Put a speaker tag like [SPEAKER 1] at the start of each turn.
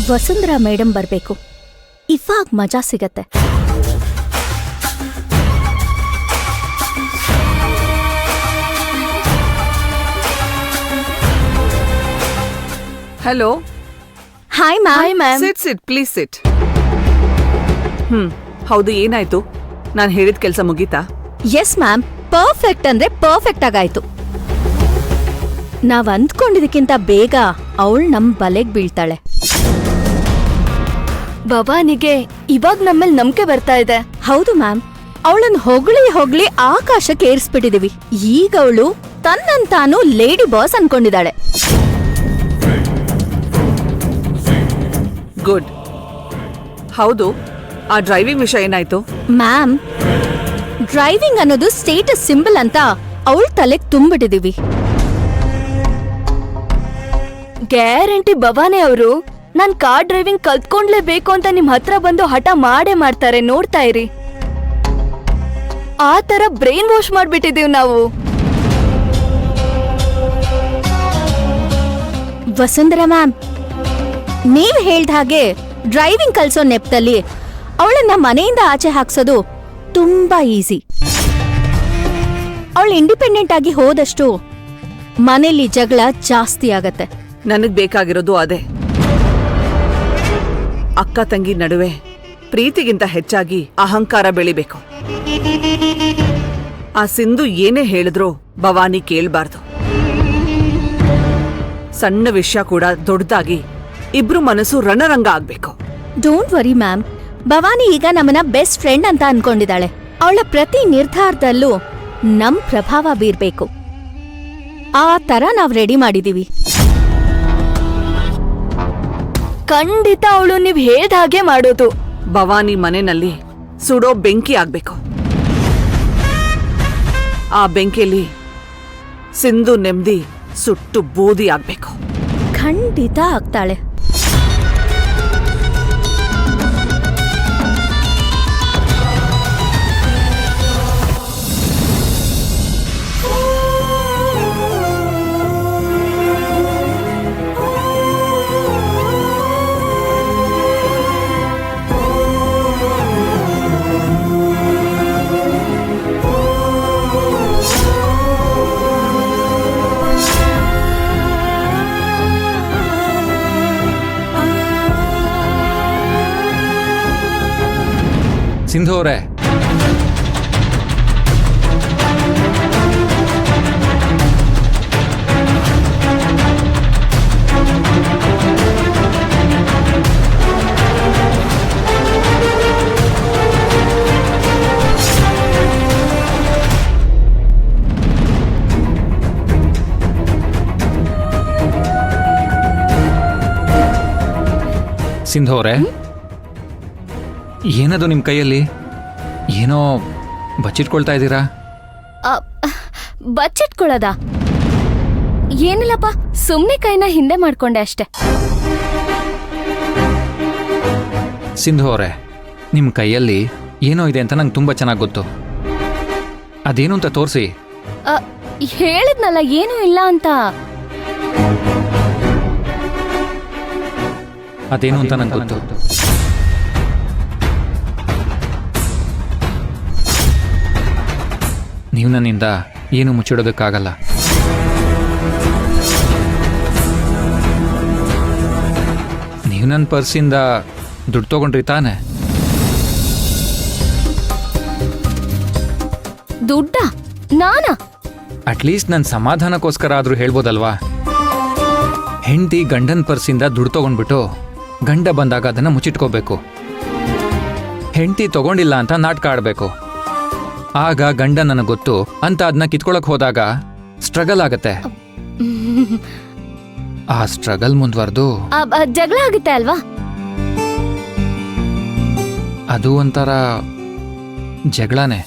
[SPEAKER 1] Vasundhara madam ಬರ್ಬೇಕು. ಇವಾಗ ಮಜಾ ಸಿಗತ್ತೆ.
[SPEAKER 2] Hello.
[SPEAKER 1] Hi ma'am.
[SPEAKER 2] Sit please sit. ಹೌದು, ಏನಾಯ್ತು? ನಾನ್ ಹೇಳಿದ ಕೆಲ್ಸ ಮುಗೀತಾ?
[SPEAKER 1] ಎಸ್ ಮ್ಯಾಮ್, ಪರ್ಫೆಕ್ಟ್ ಅಂದ್ರೆ ಪರ್ಫೆಕ್ಟ್ ಆಗಾಯ್ತು. ನಾವ್ ಅಂದ್ಕೊಂಡಿದ್ದಕ್ಕಿಂತ ಬೇಗ ಅವಳು ನಮ್ ಬಲೆಗ್ ಬೀಳ್ತಾಳೆ.
[SPEAKER 3] ಭವಾನಿಗೆ ಇವಾಗ ನಮ್ಮೇಲ್ ನಂಬಿಕೆ ಬರ್ತಾ ಇದೆ.
[SPEAKER 1] ಹೌದು ಮ್ಯಾಮ್, ಅವಳನ್ನ ಹೊಗಳಿ ಆಕಾಶಕ್ಕೆ ಏರಿಸ್ಬಿಟ್ಟಿದೀವಿ. ಈಗ ಅವಳು ತನ್ನಂತಾನು ಲೇಡಿ ಬಾಸ್ ಅನ್ಕೊಂಡಿದ್ದಾಳೆ.
[SPEAKER 2] ಗುಡ್. ಹೌದು, ಆ ಡ್ರೈವಿಂಗ್ ವಿಷಯ ಏನಾಯ್ತು?
[SPEAKER 1] ಮ್ಯಾಮ್, ಡ್ರೈವಿಂಗ್ ಅನ್ನೋದು ಸ್ಟೇಟಸ್ ಸಿಂಬಲ್ ಅಂತ ಅವಳ ತಲೆಗ್ ತುಂಬಿಟ್ಟಿದೀವಿ.
[SPEAKER 3] ಗ್ಯಾರಂಟಿ ಭವಾನಿ ಅವರು ನಾನ್ ಕಾರ್ ಡ್ರೈವಿಂಗ್ ಕಲ್ತ್ಕೊಂಡ್ಲೇಬೇಕು ಅಂತ ನಿಮ್ ಹತ್ರ ಬಂದು ಹಠ ಮಾಡೇ ಮಾಡ್ತಾರೆ. ನೋಡ್ತಾ ಇರಿ, ಆ ತರ ಬ್ರೈನ್ ವಾಶ್ ಮಾಡ್ಬಿಟ್ಟಿದೀವ್ ನಾವು.
[SPEAKER 1] ವಸುಂಧರಾ ಮ್ಯಾಮ್, ನೀವ್ ಹೇಳ್ದ ಹಾಗೆ ಡ್ರೈವಿಂಗ್ ಕಲ್ಸೋ ನೆಪದಲ್ಲಿ ಅವಳನ್ನ ಮನೆಯಿಂದ ಆಚೆ ಹಾಕ್ಸೋದು ತುಂಬಾ ಈಸಿ. ಅವಳು ಇಂಡಿಪೆಂಡೆಂಟ್ ಆಗಿ ಹೋದಷ್ಟು ಮನೇಲಿ ಜಗಳ ಜಾಸ್ತಿ ಆಗತ್ತೆ.
[SPEAKER 2] ನನಗ್ ಬೇಕಾಗಿರೋದು ಅದೇ. ಅಕ್ಕ ತಂಗಿ ನಡುವೆ ಪ್ರೀತಿಗಿಂತ ಹೆಚ್ಚಾಗಿ ಅಹಂಕಾರ ಬೆಳಿಬೇಕು. ಆ ಸಿಂಧು ಏನೇ ಹೇಳಿದ್ರು ಭವಾನಿ ಕೇಳ್ಬಾರ್ದು. ಸಣ್ಣ ವಿಷಯ ಕೂಡ ದೊಡ್ಡದಾಗಿ ಇಬ್ರು ಮನಸ್ಸು ರಣರಂಗ ಆಗ್ಬೇಕು.
[SPEAKER 1] ಡೋಂಟ್ ವರಿ ಮ್ಯಾಮ್, ಭವಾನಿ ಈಗ ನಮ್ಮನ್ನ ಬೆಸ್ಟ್ ಫ್ರೆಂಡ್ ಅಂತ ಅನ್ಕೊಂಡಿದ್ದಾಳೆ. ಅವಳ ಪ್ರತಿ ನಿರ್ಧಾರದಲ್ಲೂ ನಮ್ ಪ್ರಭಾವ ಬೀರ್ಬೇಕು. ಆ ತರ ನಾವ್ ರೆಡಿ ಮಾಡಿದೀವಿ.
[SPEAKER 3] ಖಂಡಿತ ಅವಳು ನೀವ್ ಹೇಳ್ದ ಹಾಗೆ ಮಾಡೋದು.
[SPEAKER 2] ಭವಾನಿ ಮನೆಯಲ್ಲಿ ಸುಡೋ ಬೆಂಕಿ ಆಗ್ಬೇಕು. ಆ ಬೆಂಕಿಯಲ್ಲಿ ಸಿಂಧು ನೆಮ್ಮದಿ ಸುಟ್ಟು ಬೂದಿ ಆಗ್ಬೇಕು.
[SPEAKER 1] ಖಂಡಿತ ಆಗ್ತಾಳೆ.
[SPEAKER 4] ಸಿಂಧು ಅವರೇ, ಸಿಂಧು ಅವರೇ, ಏನದು ನಿಮ್ ಕೈಯಲ್ಲಿ? ಏನೋ ಬಚ್ಚಿಟ್ಕೊಳ್ತಾ ಇದ್ದೀರಾ?
[SPEAKER 3] ಬಚ್ಚಿಟ್ಕೊಳ್ಳೋದ? ಏನಿಲ್ಲಪ್ಪ, ಸುಮ್ನೆ ಕೈನ ಹಿಂದೆ ಮಾಡ್ಕೊಂಡೆ ಅಷ್ಟೆ.
[SPEAKER 4] ಸಿಂಧು ಅವರೇ, ನಿಮ್ ಕೈಯಲ್ಲಿ ಏನೋ ಇದೆ ಅಂತ ನಂಗೆ ತುಂಬಾ ಚೆನ್ನಾಗಿ ಗೊತ್ತು. ಅದೇನು ಅಂತ ತೋರಿಸಿ.
[SPEAKER 3] ಹೇಳಿದ್ನಲ್ಲ ಏನೂ ಇಲ್ಲ ಅಂತ.
[SPEAKER 4] ಅದೇನು ಅಂತ ನಂಗೆ ಗೊತ್ತು. ನೀವು ನನ್ನಿಂದ ಏನು ಮುಚ್ಚಿಡೋದಕ್ಕಾಗಲ್ಲ. ನೀವು ನನ್ನ ಪರ್ಸಿಂದ ದುಡ್ಡು ತಗೊಂಡ್ರಿ ತಾನೆ?
[SPEAKER 3] ದುಡ್ಡ? ನಾನಾ?
[SPEAKER 4] ಅಟ್ಲೀಸ್ಟ್ ನನ್ನ ಸಮಾಧಾನಕ್ಕೋಸ್ಕರ ಆದ್ರೂ ಹೇಳ್ಬೋದಲ್ವಾ? ಹೆಂಡತಿ ಗಂಡನ ಪರ್ಸಿಂದ ದುಡ್ಡು ತಗೊಂಡ್ಬಿಟ್ಟು ಗಂಡ ಬಂದಾಗ ಅದನ್ನ ಮುಚ್ಚಿಟ್ಕೋಬೇಕು. ಹೆಂಡತಿ ತಗೊಂಡಿಲ್ಲ ಅಂತ ನಾಟಕ ಆಡ್ಬೇಕು. ಆಗ ಗಂಡ ನನಗೆ ಗೊತ್ತು ಅಂತ ಅದನ್ನ ಕಿತ್ಕೊಳಕ್ ಹೋದಾಗ ಸ್ಟ್ರಗಲ್ ಆಗತ್ತೆ. ಆ ಸ್ಟ್ರಗಲ್ ಮುಂದುವರೆದು
[SPEAKER 3] ಜಗಳ ಆಗುತ್ತೆ ಅಲ್ವಾ?
[SPEAKER 4] ಅದು ಒಂಥರ ಜಗಳನೇ.